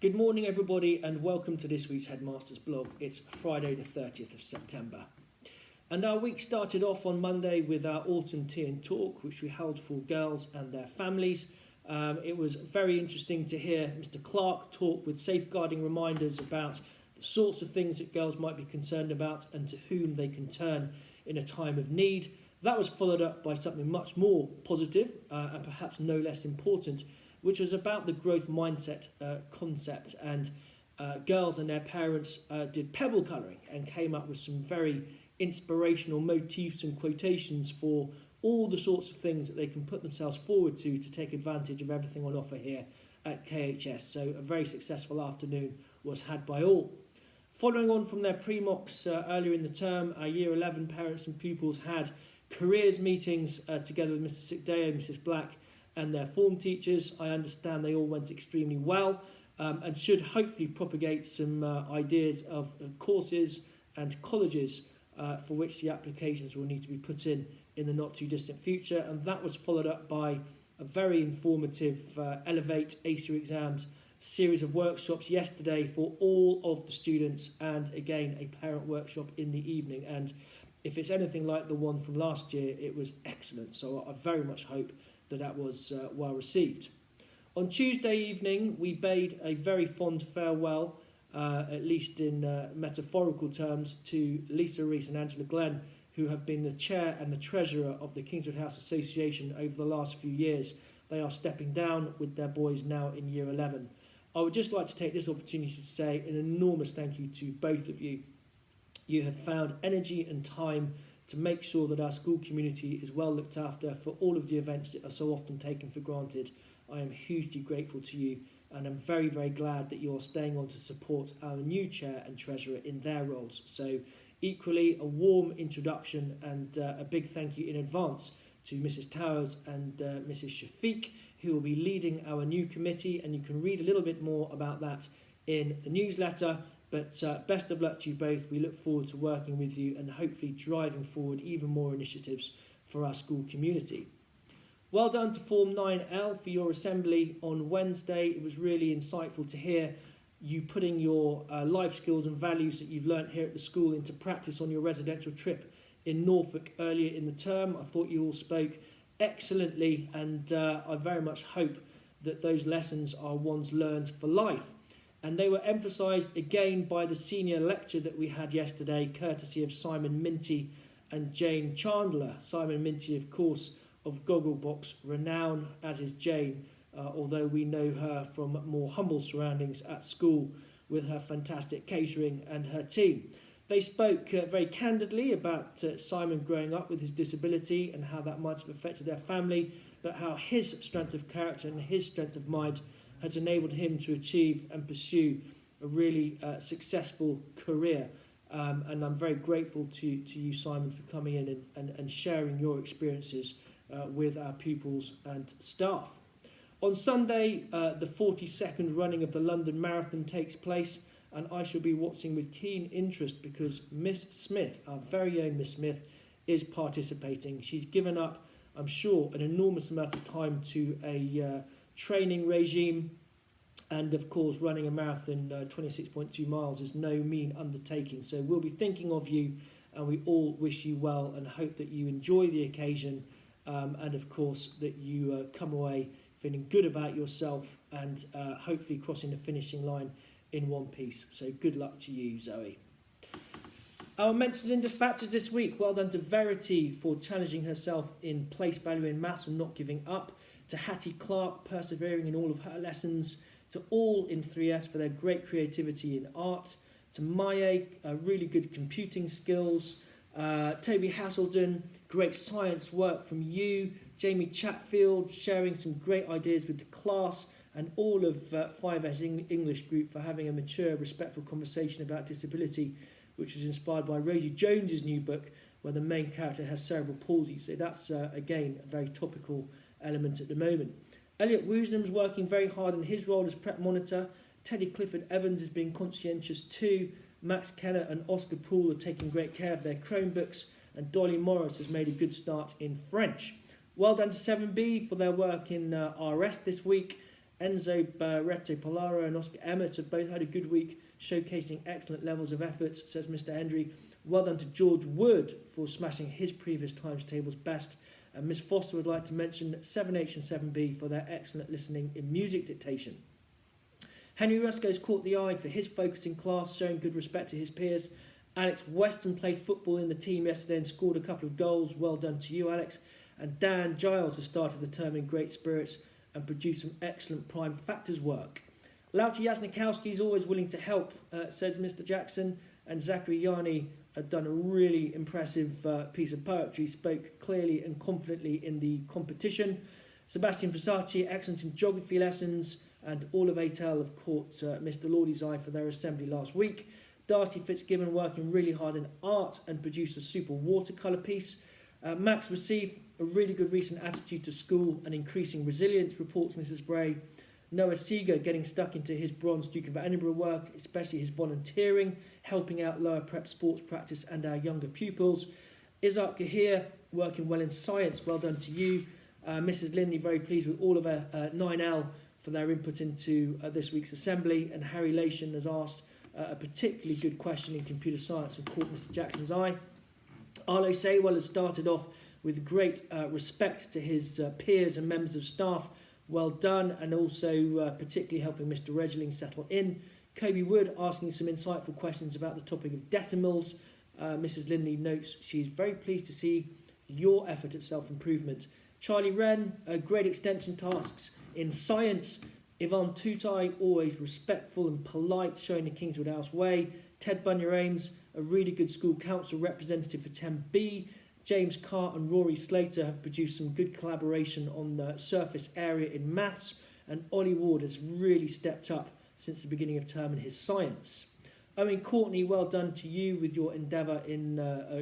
Good morning, everybody, and welcome to this week's Headmaster's blog. It's Friday, the 30th of September. And our week started off on Monday with our autumn tea and talk, which we held for girls and their families. It was very interesting to hear Mr. Clark talk with safeguarding reminders about the sorts of things that girls might be concerned about and to whom they can turn in a time of need. That was followed up by something much more positive and perhaps no less important, which was about the growth mindset concept. And girls and their parents did pebble colouring and came up with some very inspirational motifs and quotations for all the sorts of things that they can put themselves forward to take advantage of everything on offer here at KHS. So a very successful afternoon was had by all. Following on from their pre-mocks earlier in the term, our Year 11 parents and pupils had careers meetings together with Mr. Sikdeo and Mrs. Black and their form teachers. I understand they all went extremely well and should hopefully propagate some ideas of courses and colleges for which the applications will need to be put in the not too distant future. And that was followed up by a very informative Elevate ACER exams series of workshops yesterday for all of the students, and again a parent workshop in the evening. And if it's anything like the one from last year, it was excellent. So I very much hope that was well received. On Tuesday evening, we bade a very fond farewell, at least in metaphorical terms, to Lisa Rees and Angela Glenn, who have been the chair and the treasurer of the Kingswood House Association over the last few years. They are stepping down with their boys now in Year 11. I would just like to take this opportunity to say an enormous thank you to both of you. You have found energy and time to make sure that our school community is well looked after for all of the events that are so often taken for granted. I am hugely grateful to you, and I'm very, very glad that you're staying on to support our new chair and treasurer in their roles. So equally, a warm introduction and a big thank you in advance to Mrs. Towers and Mrs. Shafiq, who will be leading our new committee, and you can read a little bit more about that in the newsletter. But best of luck to you both. We look forward to working with you and hopefully driving forward even more initiatives for our school community. Well done to Form 9L for your assembly on Wednesday. It was really insightful to hear you putting your life skills and values that you've learnt here at the school into practice on your residential trip in Norfolk earlier in the term. I thought you all spoke excellently, and I very much hope that those lessons are ones learned for life. And they were emphasised again by the senior lecture that we had yesterday, courtesy of Simon Minty and Jane Chandler. Simon Minty, of course, of Gogglebox renown, as is Jane, although we know her from more humble surroundings at school with her fantastic catering and her team. They spoke very candidly about Simon growing up with his disability and how that might have affected their family, but how his strength of character and his strength of mind has enabled him to achieve and pursue a really successful career. And I'm very grateful to you, Simon, for coming in and sharing your experiences with our pupils and staff. On Sunday, the 42nd running of the London Marathon takes place, and I shall be watching with keen interest because Miss Smith, our very own Miss Smith, is participating. She's given up, I'm sure, an enormous amount of time to a training regime, and of course running a marathon 26.2 miles is no mean undertaking. So we'll be thinking of you, and we all wish you well and hope that you enjoy the occasion, and of course that you come away feeling good about yourself and hopefully crossing the finishing line in one piece. So good luck to you, Zoe. Our mentions in dispatches this week. Well done to Verity for challenging herself in place value in maths and not giving up, to Hattie Clark persevering in all of her lessons, to all in 3S for their great creativity in art, to Maya, really good computing skills, Toby Haselden, great science work from you, Jamie Chatfield sharing some great ideas with the class, and all of 5S English group for having a mature, respectful conversation about disability, which was inspired by Rosie Jones's new book, where the main character has cerebral palsy. So that's, again, a very topical element at the moment. Elliot Woosnam's working very hard in his role as prep monitor. Teddy Clifford Evans is being conscientious too. Max Kenner and Oscar Poole are taking great care of their Chromebooks, and Dolly Morris has made a good start in French. Well done to 7B for their work in RS this week. Enzo Barreto Polaro and Oscar Emmett have both had a good week, showcasing excellent levels of effort, says Mr. Hendry. Well done to George Wood for smashing his previous times tables best. And Miss Foster would like to mention 7H and 7B for their excellent listening in music dictation. Henry Rusco's caught the eye for his focus in class, showing good respect to his peers. Alex Weston played football in the team yesterday and scored a couple of goals. Well done to you, Alex. And Dan Giles has started the term in great spirits and produced some excellent prime factors work. Lauti Jasnikowski is always willing to help, says Mr. Jackson. And Zachary Yarni had done a really impressive piece of poetry, spoke clearly and confidently in the competition. Sebastian Versace, excellent in geography lessons, and all of Atel have caught Mr. Lordy's eye for their assembly last week. Darcy Fitzgibbon working really hard in art and produced a super watercolour piece. Max received a really good recent attitude to school and increasing resilience, reports Mrs. Bray. Noah Seeger getting stuck into his bronze Duke of Edinburgh work, especially his volunteering, helping out lower prep sports practice and our younger pupils. Isaac Gahir working well in science, well done to you. Mrs. Lindley very pleased with all of her 9L for their input into this week's assembly, and Harry Lation has asked a particularly good question in computer science and caught Mr. Jackson's eye. Arlo Saywell has started off with great respect to his peers and members of staff. Well done, and also particularly helping Mr. Regling settle in. Kobe Wood asking some insightful questions about the topic of decimals. Mrs. Lindley notes she's very pleased to see your effort at self-improvement. Charlie Wren, great extension tasks in science. Yvonne Tutai, always respectful and polite, showing the Kingswood House way. Ted Bunya-Ames, a really good school council representative for 10B. James Carr and Rory Slater have produced some good collaboration on the surface area in maths, and Ollie Ward has really stepped up since the beginning of term in his science. Owen Courtney, well done to you with your endeavour in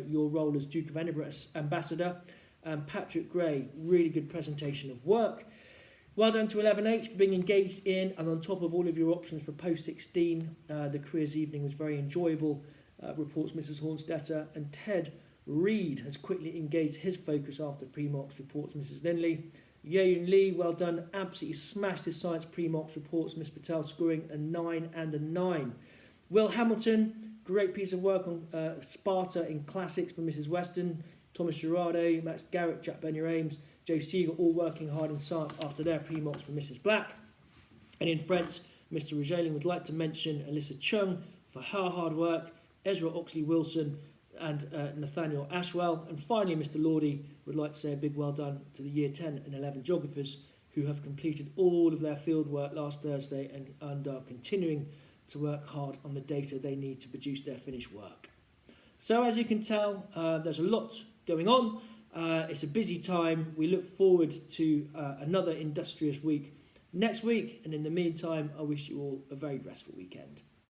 your role as Duke of Edinburgh Ambassador. And Patrick Gray, really good presentation of work. Well done to 11H for being engaged in and on top of all of your options for post-16. The careers evening was very enjoyable, reports Mrs. Hornstetter. And Ted Reed has quickly engaged his focus after pre-mocks, reports Mrs. Lindley. Yayun Lee, well done, absolutely smashed his science pre-mocks, reports Miss Patel, scoring a 9 and a 9. Will Hamilton, great piece of work on Sparta in classics for Mrs. Weston. Thomas Gerardo, Max Garrett, Jack Bunya-Ames, Joe Seager, all working hard in science after their pre-mocks for Mrs. Black. And in French, Mr. Regeling would like to mention Alyssa Chung for her hard work, Ezra Oxley-Wilson and Nathaniel Ashwell. And finally, Mr. Lordy would like to say a big well done to the Year 10 and 11 geographers who have completed all of their field work last Thursday and are continuing to work hard on the data they need to produce their finished work. So as you can tell, there's a lot going on. It's a busy time. We look forward to another industrious week next week. And in the meantime, I wish you all a very restful weekend.